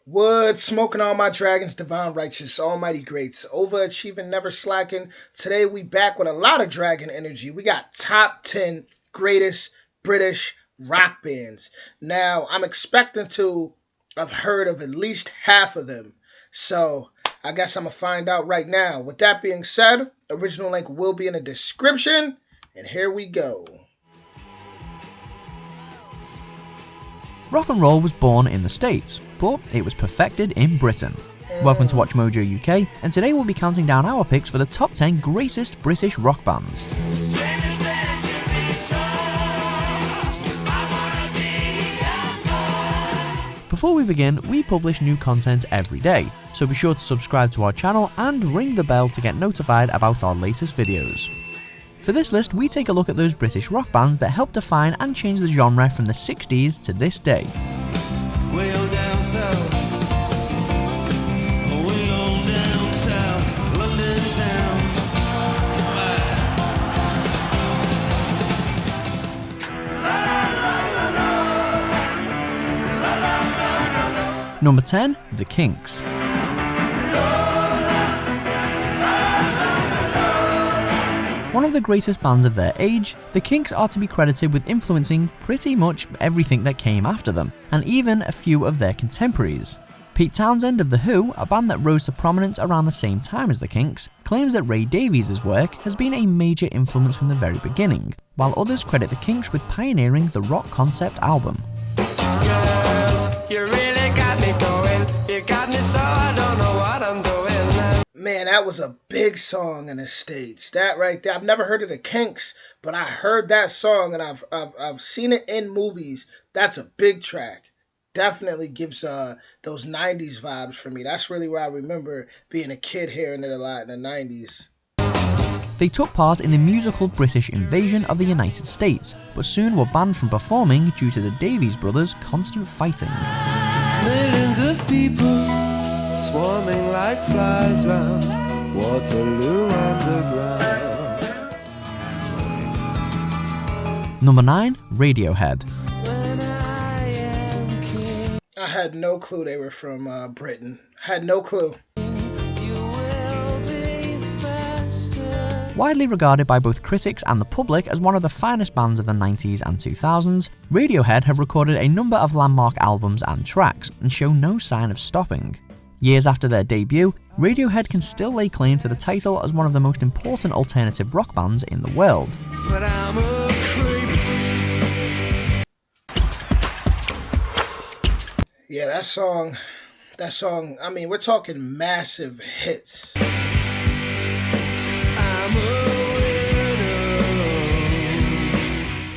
Wood, smoking all my dragons, divine righteous, almighty greats, overachieving, never slacking. Today we back with a lot of dragon energy. We got top 10 greatest British rock bands. Now, I'm expecting to have heard of at least half of them. So, I guess I'm going to find out right now. With that being said, original link will be in the description. And here we go. Rock and roll was born in the States, but it was perfected in Britain. Welcome to Watch Mojo UK, and today we'll be counting down our picks for the top 10 greatest British rock bands. Before we begin, we publish new content every day, so be sure to subscribe to our channel and ring the bell to get notified about our latest videos. For this list, we take a look at those British rock bands that helped define and change the genre from the 60s to this day. Way on down south. Way on down south. London town. Number 10, The Kinks. One of the greatest bands of their age, the Kinks are to be credited with influencing pretty much everything that came after them, and even a few of their contemporaries. Pete Townshend of The Who, a band that rose to prominence around the same time as the Kinks, claims that Ray Davies' work has been a major influence from the very beginning, while others credit the Kinks with pioneering the rock concept album. Girl, you really got me going. You got me so I don't know what I'm doing. Man, that was a big song in the States. That right there. I've never heard of the Kinks, but I heard that song and I've seen it in movies. That's a big track. Definitely gives those 90s vibes for me. That's really where I remember being a kid hearing it a lot in the 90s. They took part in the musical British invasion of the United States, but soon were banned from performing due to the Davies brothers' constant fighting. Millions of people swarming like flies round Waterloo Underground. Number 9, Radiohead. I had no clue they were from Britain. Had no clue. Widely regarded by both critics and the public as one of the finest bands of the 90s and 2000s, Radiohead have recorded a number of landmark albums and tracks, and show no sign of stopping. Years after their debut, Radiohead can still lay claim to the title as one of the most important alternative rock bands in the world. But I'm a creep. Yeah, that song, I mean, we're talking massive hits.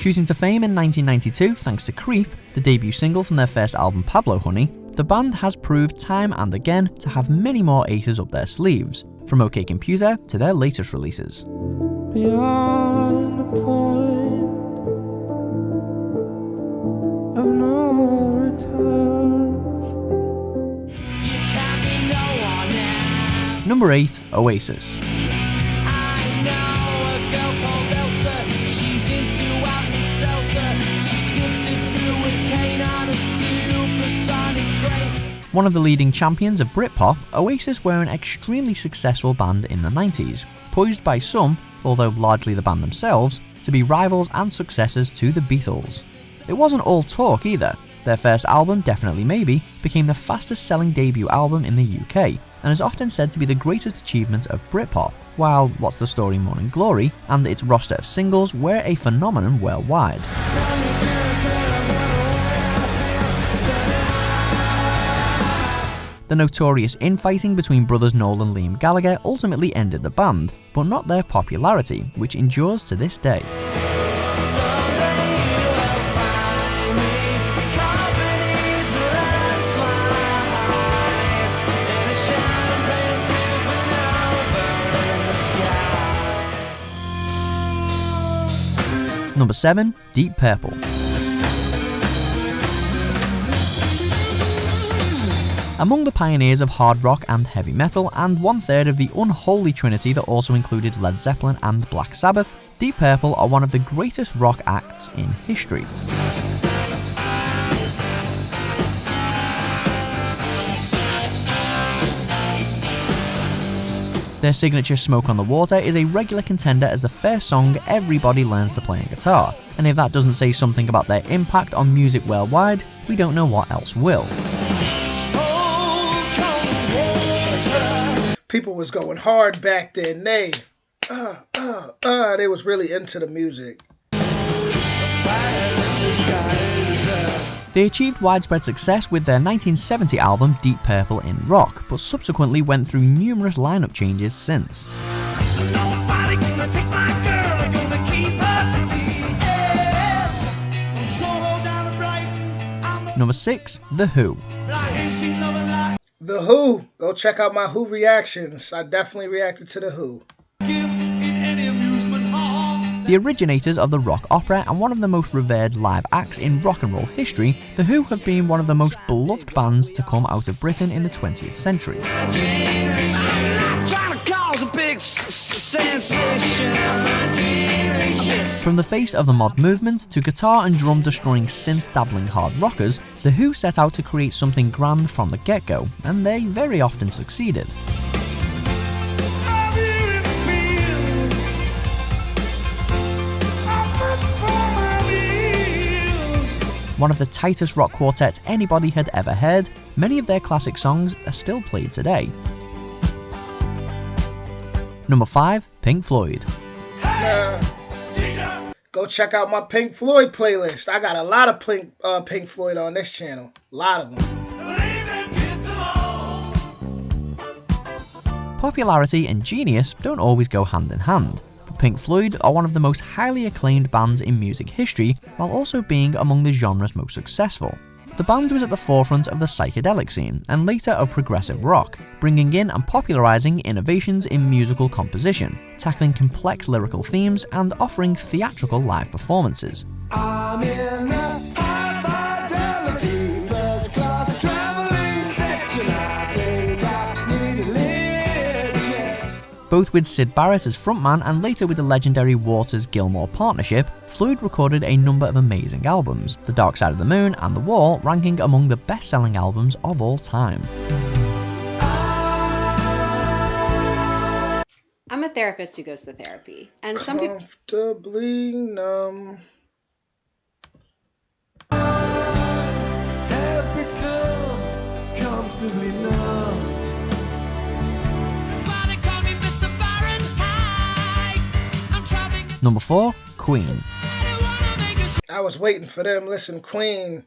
Shooting to fame in 1992 thanks to Creep, the debut single from their first album Pablo Honey, the band has proved time and again to have many more aces up their sleeves, from OK Computer to their latest releases. Beyond the point of no return. You can't be no one now. Number 8, Oasis. One of the leading champions of Britpop, Oasis were an extremely successful band in the 90s, poised by some, although largely the band themselves, to be rivals and successors to the Beatles. It wasn't all talk either. Their first album, Definitely Maybe, became the fastest selling debut album in the UK, and is often said to be the greatest achievement of Britpop, while What's the Story Morning Glory and its roster of singles were a phenomenon worldwide. The notorious infighting between brothers Noel and Liam Gallagher ultimately ended the band, but not their popularity, which endures to this day. Number 7, Deep Purple. Among the pioneers of hard rock and heavy metal, and one-third of the unholy trinity that also included Led Zeppelin and Black Sabbath, Deep Purple are one of the greatest rock acts in history. Their signature Smoke on the Water is a regular contender as the first song everybody learns to play on guitar, and if that doesn't say something about their impact on music worldwide, we don't know what else will. People was going hard back then. They was really into the music. They achieved widespread success with their 1970 album Deep Purple in Rock, but subsequently went through numerous lineup changes since. Number 6, The Who. The Who. Go check out my Who reactions. I definitely reacted to The Who. The originators of the rock opera and one of the most revered live acts in rock and roll history, The Who have been one of the most beloved bands to come out of Britain in the 20th century. From the face of the mod movement to guitar and drum destroying synth dabbling hard rockers, The Who set out to create something grand from the get-go, and they very often succeeded. One of the tightest rock quartets anybody had ever heard, many of their classic songs are still played today. Number 5, Pink Floyd. Go check out my Pink Floyd playlist. I got a lot of Pink Floyd on this channel. A lot of them. Popularity and genius don't always go hand in hand. Pink Floyd are one of the most highly acclaimed bands in music history, while also being among the genre's most successful. The band was at the forefront of the psychedelic scene, and later of progressive rock, bringing in and popularizing innovations in musical composition, tackling complex lyrical themes, and offering theatrical live performances. I'm in a high-fidelity, first-class traveling section. I think I need a lift, yes. Both with Syd Barrett as frontman and later with the legendary Waters-Gilmour partnership, Floyd recorded a number of amazing albums, The Dark Side of the Moon and The Wall ranking among the best-selling albums of all time. I'm a therapist who goes to therapy, and some people comfortably numb. Every girl comfortably numb. Number 4, Queen. I was waiting for them. Listen, Queen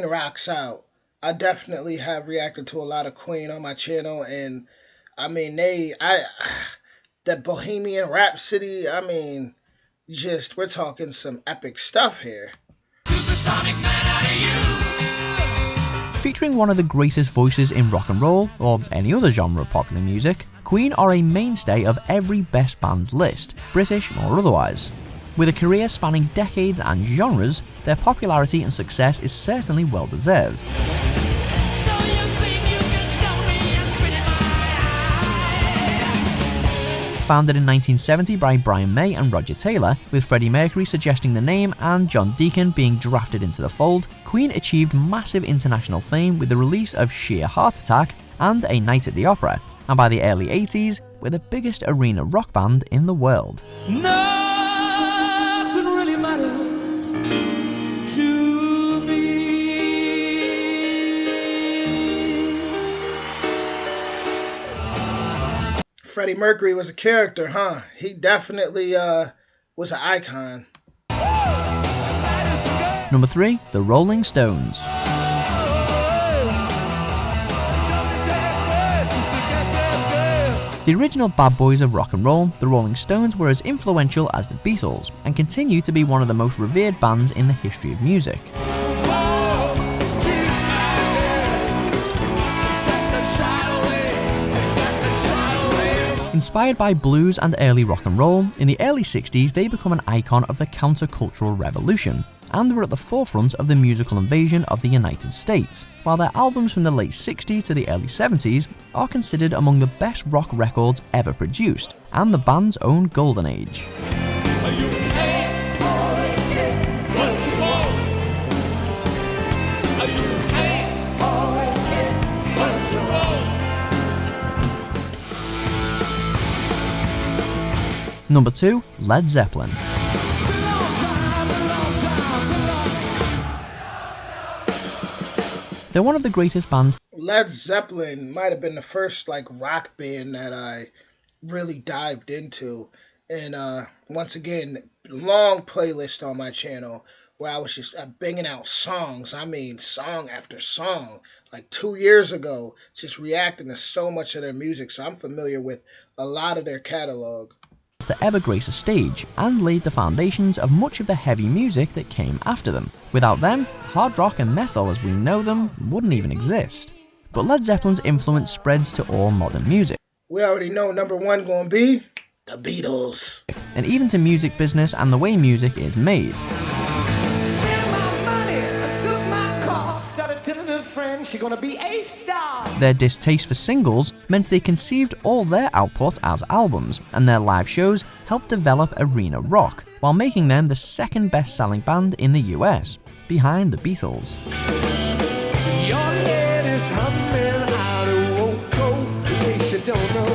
rocks out. I definitely have reacted to a lot of Queen on my channel, and I mean that Bohemian Rhapsody. I mean, we're talking some epic stuff here. Supersonic man out of you. Featuring one of the greatest voices in rock and roll, or any other genre of popular music, Queen are a mainstay of every best bands list, British or otherwise. With a career spanning decades and genres, their popularity and success is certainly well deserved. Founded in 1970 by Brian May and Roger Taylor, with Freddie Mercury suggesting the name and John Deacon being drafted into the fold, Queen achieved massive international fame with the release of Sheer Heart Attack and A Night at the Opera, and by the early 80s, were the biggest arena rock band in the world. Nothing really matters to me. Freddie Mercury was a character, huh? He definitely was an icon. Number 3, The Rolling Stones. The original bad boys of rock and roll, the Rolling Stones were as influential as the Beatles, and continue to be one of the most revered bands in the history of music. Inspired by blues and early rock and roll, in the early 60s they become an icon of the countercultural revolution, and were at the forefront of the musical invasion of the United States, while their albums from the late 60s to the early 70s are considered among the best rock records ever produced, and the band's own golden age. Number 2, Led Zeppelin. They're one of the greatest bands. Led Zeppelin might have been the first like rock band that I really dived into. And once again, long playlist on my channel where I was just banging out songs. I mean, song after song. Like 2 years ago, just reacting to so much of their music. So I'm familiar with a lot of their catalog. That ever grace a stage and laid the foundations of much of the heavy music that came after them. Without them, hard rock and metal as we know them wouldn't even exist. But Led Zeppelin's influence spreads to all modern music. We already know number one gonna be the Beatles. And even to music business and the way music is made. Their distaste for singles meant they conceived all their output as albums, and their live shows helped develop arena rock, while making them the second best-selling band in the US, behind the Beatles. Your head is humming out, it won't go in case you don't know.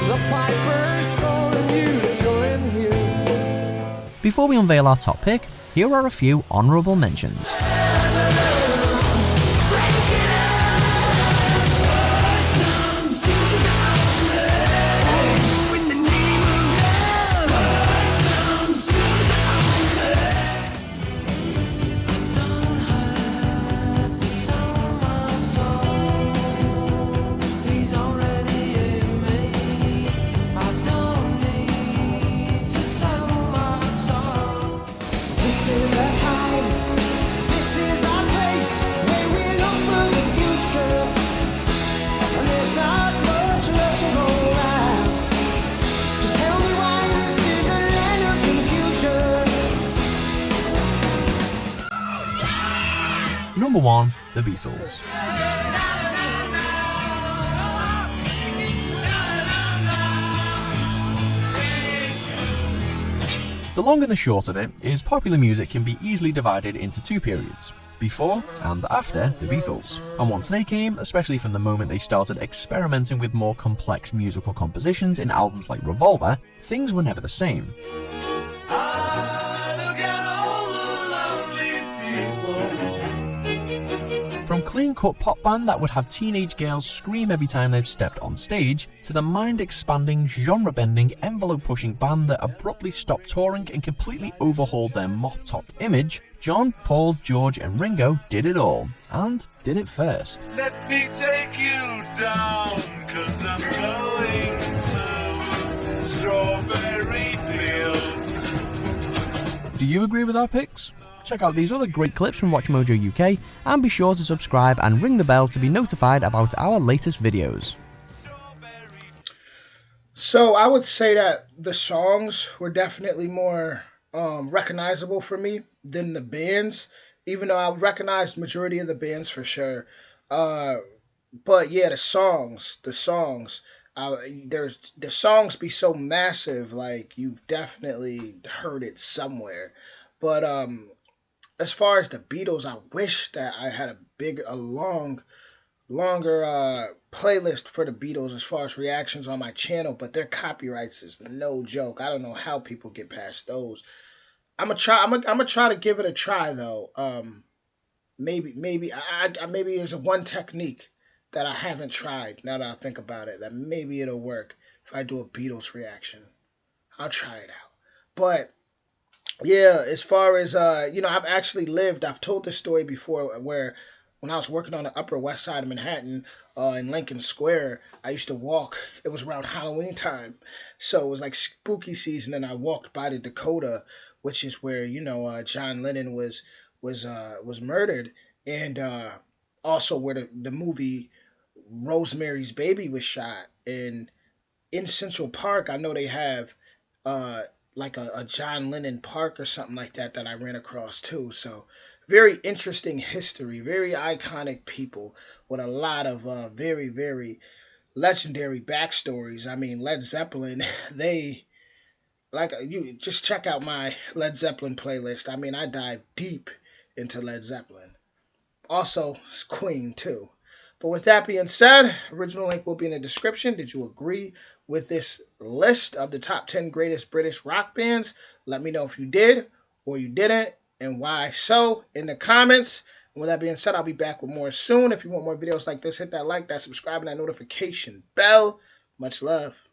The piper's calling you to join him. Before we unveil our top pick, here are a few honourable mentions. Number 1, the Beatles. The long and the short of it is popular music can be easily divided into two periods, before and after the Beatles. And once they came, especially from the moment they started experimenting with more complex musical compositions in albums like Revolver, things were never the same. From clean-cut pop band that would have teenage girls scream every time they stepped on stage, to the mind-expanding, genre-bending, envelope-pushing band that abruptly stopped touring and completely overhauled their mop-top image, John, Paul, George and Ringo did it all, and did it first. Let me take you down, 'cause I'm going to strawberry fields. Do you agree with our picks? Check out these other great clips from WatchMojo UK and be sure to subscribe and ring the bell to be notified about our latest videos. So I would say that the songs were definitely more recognizable for me than the bands, even though I recognized majority of the bands for sure. But yeah, the songs, the songs be so massive, like you've definitely heard it somewhere. But as far as the Beatles, I wish that I had longer playlist for the Beatles as far as reactions on my channel, but their copyrights is no joke. I don't know how people get past those. I'm gonna try to give it a try though. Maybe there's one technique that I haven't tried. Now that I think about it, that maybe it'll work if I do a Beatles reaction. I'll try it out. But yeah, as far as I've told this story before where when I was working on the Upper West Side of Manhattan, in Lincoln Square, I used to walk. It was around Halloween time, so it was like spooky season, and I walked by the Dakota, which is where John Lennon was murdered, and also where the movie Rosemary's Baby was shot. And in Central Park, I know they have like a John Lennon Park or something like that I ran across too. So very interesting history, very iconic people with a lot of very, very legendary backstories. I mean, Led Zeppelin, you just check out my Led Zeppelin playlist. I mean, I dive deep into Led Zeppelin. Also, Queen too. But with that being said, original link will be in the description. Did you agree with this list of the top 10 greatest British rock bands? Let me know if you did or you didn't and why so in the comments. And with that being said, I'll be back with more soon. If you want more videos like this, hit that like, that subscribe, and that notification bell. Much love.